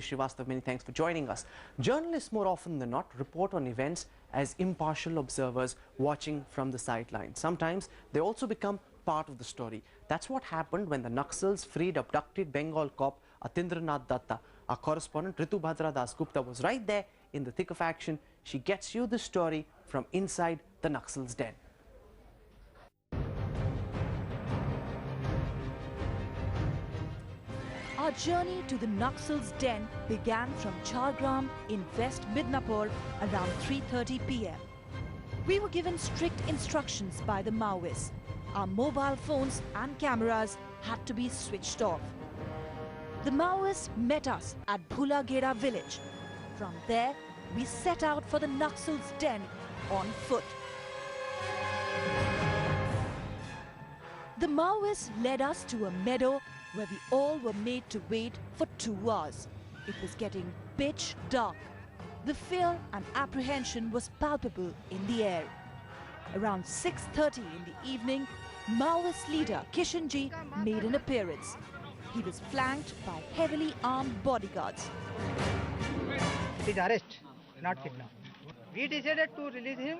Srivastav, many thanks for joining us. Journalists more often than not report on events as impartial observers watching from the sidelines. Sometimes they also become part of the story. That's what happened when the NAXAL'S freed abducted Bengal cop ATINDRANATH Datta. Our correspondent Ritubhadra Dasgupta was right there in the thick of action. She gets you the story from inside the NAXAL'S den. Our journey to the NAXAL'S den began from Jhargram in West Midnapur around 3:30 p.m. We were given strict instructions by the Maoists. Our mobile phones and cameras had to be switched off. The Maoists met us at Bhulagera village. From there, we set out for the NAXAL'S den on foot. The Maoists led us to a meadow where we all were made to wait for 2 hours. It was getting pitch dark. The fear and apprehension was palpable in the air. Around 6:30 in the evening, Maoist leader Kishanji made an appearance. He was flanked by heavily armed bodyguards. It is arrest, not kidnap. We decided to release him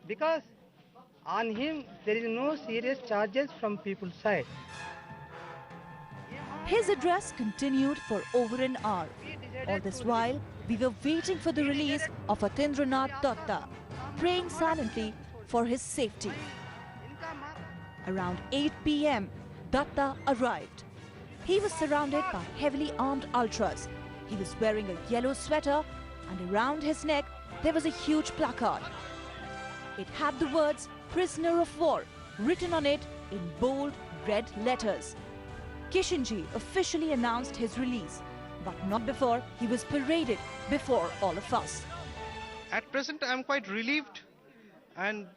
because on him there is no serious charges from people's side. His address continued for over an hour. All this while, we were waiting for the release of ATINDRANATH Datta, praying silently for his safety. Around 8 p.m., Datta arrived. He was surrounded by heavily armed ultras. He was wearing a yellow sweater, and around his neck there was a huge placard. It had the words "Prisoner of War" written on it in bold red letters. Kishanji officially announced his release, but not before he was paraded before all of us. At present, I am quite relieved, and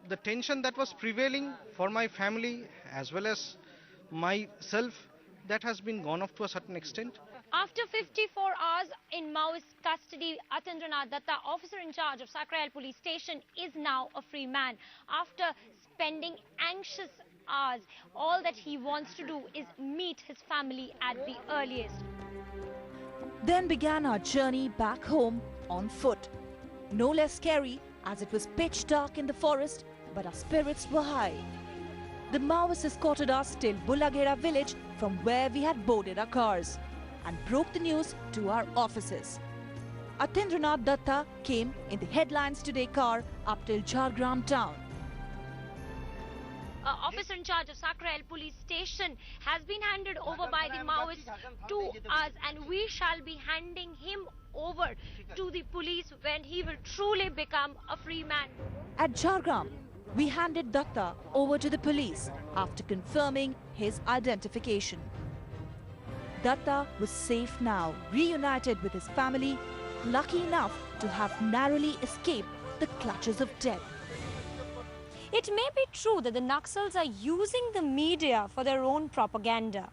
the tension that was prevailing for my family as well as myself, that has been gone off to a certain extent. After 54 hours in Maoist custody, ATINDRANATH Datta, officer in charge of Sakrayal police station, is now a free man. After spending anxious hours, all that he wants to do is meet his family at the earliest. Then began our journey back home on foot. No less scary as it was pitch dark in the forest, but our spirits were high. The Maoists escorted us till Bhulagera village, from where we had boarded our cars, and broke the news to our offices. ATINDRANATH Datta came in the Headlines Today car up till Jhargram town. Officer in charge of Sakrayal police station has been handed over by the Maoists to us, and we shall be handing him over to the police when he will truly become a free man. At Jhargram, we handed Datta over to the police after confirming his identification. Datta was safe now, reunited with his family, lucky enough to have narrowly escaped the clutches of death. It may be true that the NAXAL'S are using the media for their own propaganda.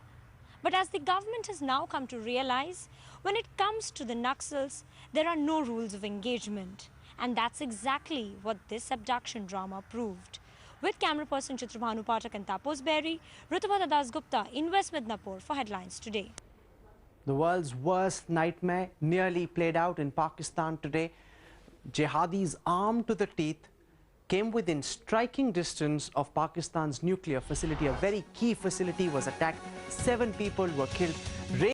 But as the government has now come to realize, when it comes to the NAXAL'S, there are no rules of engagement. And that's exactly what this abduction drama proved. With camera person Chitrabhanu Pathak and Tapos Berry, Ritubhadra Dasgupta in West Midnapur for Headlines Today. The world's worst nightmare nearly played out in Pakistan today. Jihadis armed to the teeth came within striking distance of Pakistan's nuclear facility. A very key facility was attacked. 7 people were killed.